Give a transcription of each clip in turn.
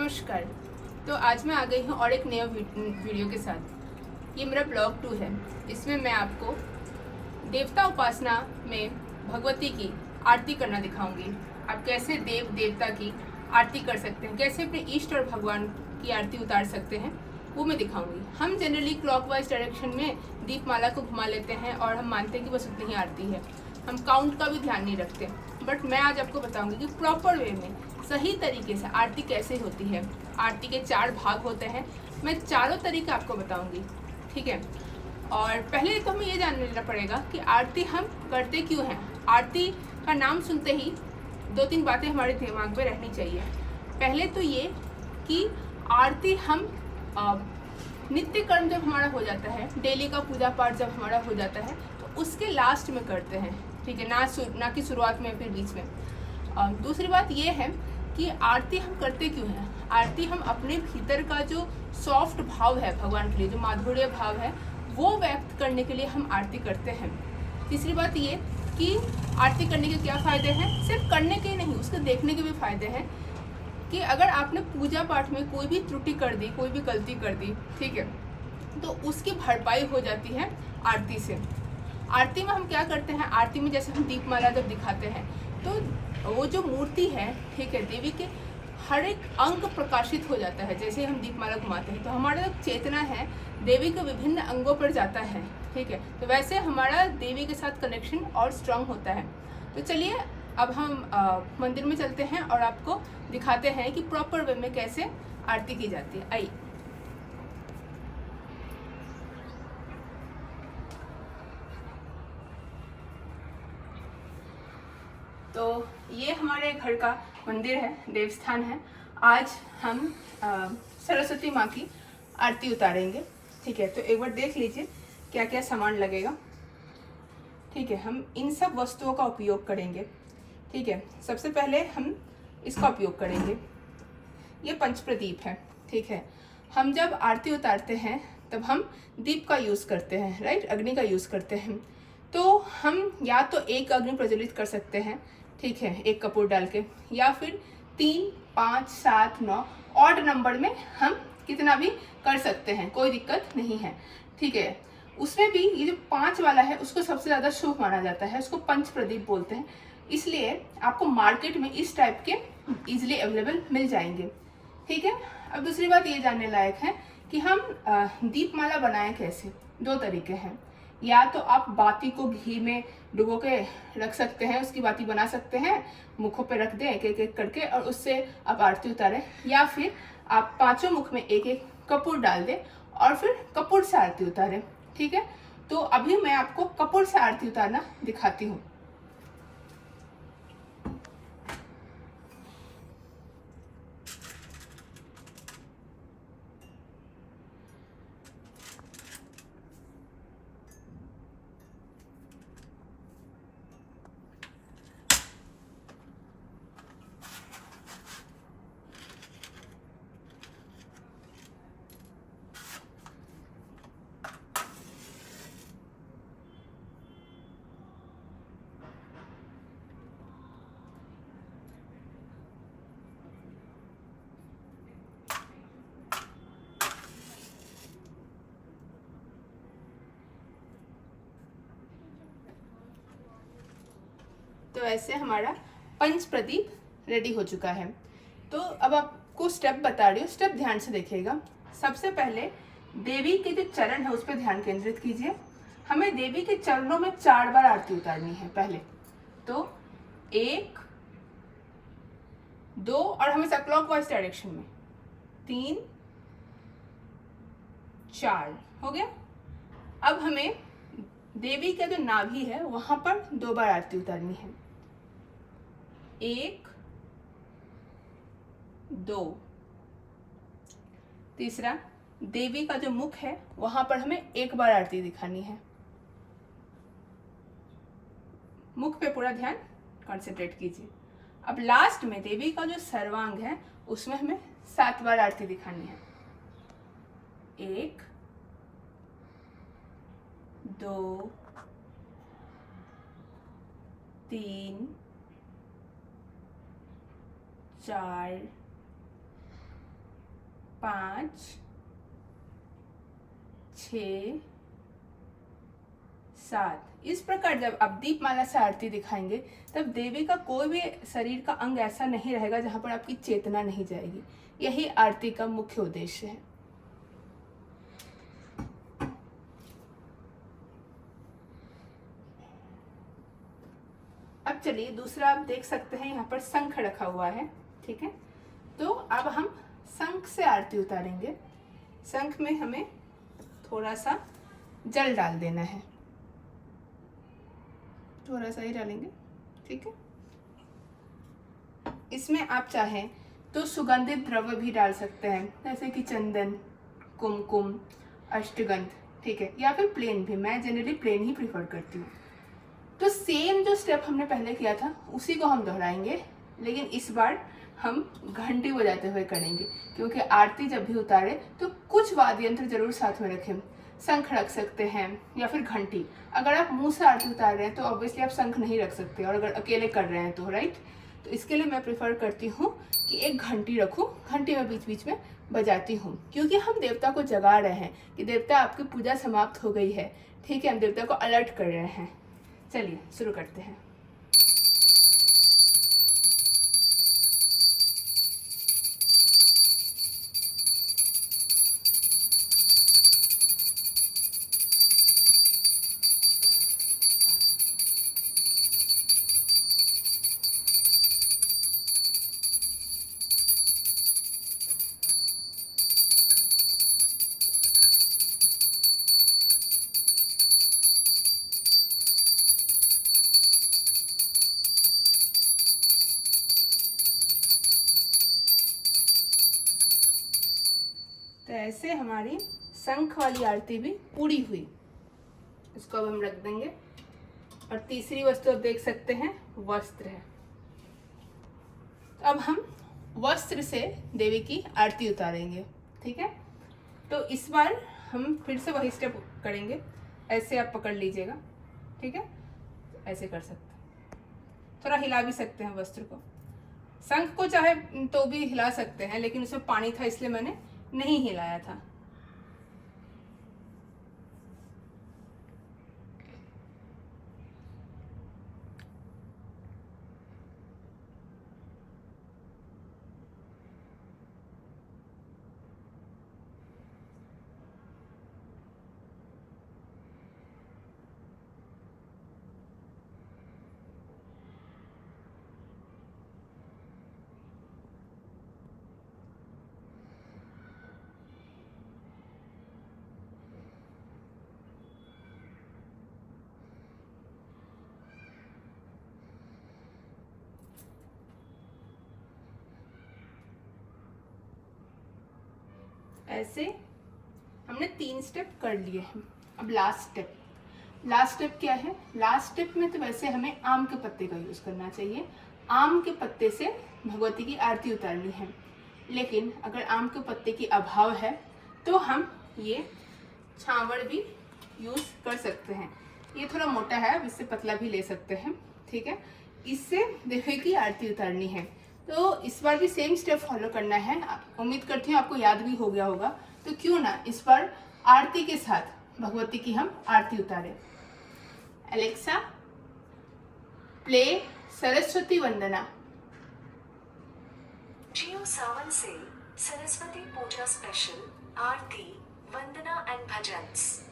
नमस्कार। तो आज मैं आ गई हूँ और एक नया वीडियो के साथ। ये मेरा ब्लॉग 2 है। इसमें मैं आपको देवता उपासना में भगवती की आरती करना दिखाऊंगी। आप कैसे देव देवता की आरती कर सकते हैं, कैसे अपने इष्ट और भगवान की आरती उतार सकते हैं, वो मैं दिखाऊंगी। हम जनरली क्लॉकवाइज डायरेक्शन में दीपमाला को घुमा लेते हैं और हम मानते हैं कि बस उतनी ही आरती है, हम काउंट का भी ध्यान नहीं रखते। बट मैं आज आपको बताऊंगी कि प्रॉपर वे में सही तरीके से आरती कैसे होती है। आरती के 4 भाग होते हैं, मैं चारों तरीके आपको बताऊंगी, ठीक है। और पहले तो हमें ये जान लेना पड़ेगा कि आरती हम करते क्यों हैं। आरती का नाम सुनते ही 2-3 बातें हमारे दिमाग में रहनी चाहिए। पहले तो ये कि आरती हम नित्य कर्म जब हमारा हो जाता है, डेली का पूजा पाठ जब हमारा हो जाता है, तो उसके लास्ट में करते हैं, ठीक है, ना कि शुरुआत में फिर बीच में। दूसरी बात ये है कि आरती हम करते क्यों हैं। आरती हम अपने भीतर का जो सॉफ्ट भाव है भगवान के लिए, जो माधुर्य भाव है, वो व्यक्त करने के लिए हम आरती करते हैं। तीसरी बात ये कि आरती करने के क्या फ़ायदे हैं। सिर्फ करने के नहीं, उसके देखने के भी फ़ायदे हैं कि अगर आपने पूजा पाठ में कोई भी त्रुटि कर दी, कोई भी गलती कर दी, ठीक है, तो उसकी भरपाई हो जाती है आरती से। आरती में हम क्या करते हैं, आरती में जैसे हम दीपमाला जब दिखाते हैं तो वो जो मूर्ति है, ठीक है, देवी के हर एक अंग प्रकाशित हो जाता है। जैसे हम दीपमाला घुमाते हैं तो हमारा जो चेतना है देवी के विभिन्न अंगों पर जाता है, ठीक है, तो वैसे हमारा देवी के साथ कनेक्शन और स्ट्रांग होता है। तो चलिए अब हम मंदिर में चलते हैं और आपको दिखाते हैं कि प्रॉपर वे में कैसे आरती की जाती है। आइए। तो ये हमारे घर का मंदिर है, देवस्थान है। आज हम सरस्वती माँ की आरती उतारेंगे, ठीक है। तो एक बार देख लीजिए क्या क्या सामान लगेगा, ठीक है। हम इन सब वस्तुओं का उपयोग करेंगे, ठीक है। सबसे पहले हम इसका उपयोग करेंगे, ये पंच प्रदीप है, ठीक है। हम जब आरती उतारते हैं तब हम दीप का यूज़ करते हैं, राइट, अग्नि का यूज़ करते हैं। तो हम या तो एक अग्नि प्रज्वलित कर सकते हैं, ठीक है, एक कपूर डाल के, या फिर 3, 5, 7, 9 ऑड नंबर में हम कितना भी कर सकते हैं, कोई दिक्कत नहीं है, ठीक है। उसमें भी ये जो 5 वाला है उसको सबसे ज़्यादा शुभ माना जाता है, उसको पंच प्रदीप बोलते हैं। इसलिए आपको मार्केट में इस टाइप के इजिली अवेलेबल मिल जाएंगे, ठीक है। अब दूसरी बात ये जानने लायक है कि हम दीपमाला बनाएं कैसे। 2 तरीके हैं, या तो आप बाती को घी में डुबो के रख सकते हैं, उसकी बाती बना सकते हैं, मुखों पे रख दें एक एक करके और उससे आप आरती उतारें, या फिर आप 5 मुख में एक एक कपूर डाल दें और फिर कपूर से आरती उतारें, ठीक है। तो अभी मैं आपको कपूर से आरती उतारना दिखाती हूँ। तो ऐसे हमारा पंच प्रदीप रेडी हो चुका है। तो अब आपको स्टेप बता रही हूँ, स्टेप ध्यान से देखिएगा। सबसे पहले देवी के जो चरण है उस पर ध्यान केंद्रित कीजिए। हमें देवी के चरणों में 4 बार आरती उतारनी है पहले। तो 1, 2 और हमेशा क्लॉकवाइज डायरेक्शन में 3, 4 हो गया। अब हमें देवी का जो नाभि है वहां पर 2 बार आरती उतारनी है। 1, 2। तीसरा, देवी का जो मुख है वहां पर हमें 1 बार आरती दिखानी है। मुख पे पूरा ध्यान कंसंट्रेट कीजिए। अब लास्ट में देवी का जो सर्वांग है उसमें हमें 7 बार आरती दिखानी है। 1, 2, 3, 4, 5 6 7। इस प्रकार जब आप दीपमाला से आरती दिखाएंगे तब देवी का कोई भी शरीर का अंग ऐसा नहीं रहेगा जहां पर आपकी चेतना नहीं जाएगी। यही आरती का मुख्य उद्देश्य है। अब चलिए दूसरा आप देख सकते हैं, यहाँ पर शंख रखा हुआ है। ठीक है, तो अब हम शंख से आरती उतारेंगे। शंख में हमें थोड़ा सा जल डाल देना है, थोड़ा सा ही डालेंगे। ठीक है, इसमें आप चाहें तो सुगंधित द्रव्य भी डाल सकते हैं, जैसे कि चंदन, कुमकुम, अष्टगंध। ठीक है, या फिर प्लेन भी। मैं जनरली प्लेन ही प्रिफर करती हूँ। तो सेम जो स्टेप हमने पहले किया था उसी को हम दोहराएंगे, लेकिन इस बार हम घंटी बजाते हुए करेंगे, क्योंकि आरती जब भी उतारे तो कुछ वाद्य यंत्र जरूर साथ में रखें। शंख रख सकते हैं या फिर घंटी। अगर आप मुंह से आरती उतार रहे हैं तो ऑब्वियसली आप शंख नहीं रख सकते, और अगर अकेले कर रहे हैं तो राइट। तो इसके लिए मैं प्रेफर करती हूँ कि एक घंटी रखूँ, घंटी में बीच बीच में बजाती हूँ, क्योंकि हम देवता को जगा रहे हैं कि देवता आपकी पूजा समाप्त हो गई है। ठीक है, हम देवता को अलर्ट कर रहे हैं। चलिए शुरू करते हैं। तो ऐसे हमारी शंख वाली आरती भी पूरी हुई। इसको अब हम रख देंगे। और तीसरी वस्तु आप देख सकते हैं, वस्त्र है। अब हम वस्त्र से देवी की आरती उतारेंगे। ठीक है, तो इस बार हम फिर से वही स्टेप करेंगे। ऐसे आप पकड़ लीजिएगा। ठीक है, ऐसे कर सकते हैं, थोड़ा हिला भी सकते हैं वस्त्र को। शंख को चाहे तो भी हिला सकते हैं, लेकिन उसमें पानी था इसलिए मैंने नहीं हिलाया था। ऐसे हमने 3 स्टेप कर लिए हैं। अब लास्ट स्टेप क्या है? लास्ट स्टेप में तो वैसे हमें आम के पत्ते का यूज करना चाहिए। आम के पत्ते से भगवती की आरती उतारनी है, लेकिन अगर आम के पत्ते की अभाव है तो हम ये छावड़ भी यूज कर सकते हैं। ये थोड़ा मोटा है, अब इससे पतला भी ले सकते हैं। ठीक है, इससे देवी की आरती उतारनी है। तो इस बार भी सेम स्टेप फॉलो करना है। उम्मीद करती हूँ आपको याद भी हो गया होगा। तो क्यों ना इस बार आरती के साथ भगवती की हम आरती उतारें। Alexa, play Saraswati Vandana. जियो सावन से सरस्वती पूजा स्पेशल आरती वंदना एंड भजन्स।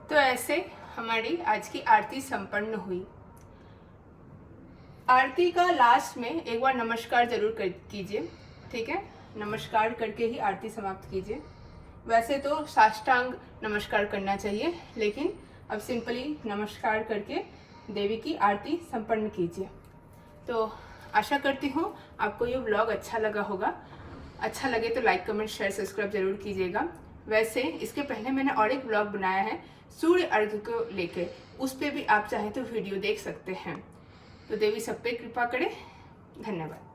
तो ऐसे हमारी आज की आरती संपन्न हुई। आरती का लास्ट में एक बार नमस्कार जरूर कीजिए। ठीक है, नमस्कार करके ही आरती समाप्त कीजिए। वैसे तो साष्टांग नमस्कार करना चाहिए, लेकिन अब सिंपली नमस्कार करके देवी की आरती संपन्न कीजिए। तो आशा करती हूँ आपको ये व्लॉग अच्छा लगा होगा। अच्छा लगे तो लाइक, कमेंट, शेयर, सब्सक्राइब जरूर कीजिएगा। वैसे इसके पहले मैंने और एक व्लॉग बनाया है सूर्य अर्घ्य को लेकर, उस पर भी आप चाहें तो वीडियो देख सकते हैं। तो देवी सब पे कृपा करे। धन्यवाद।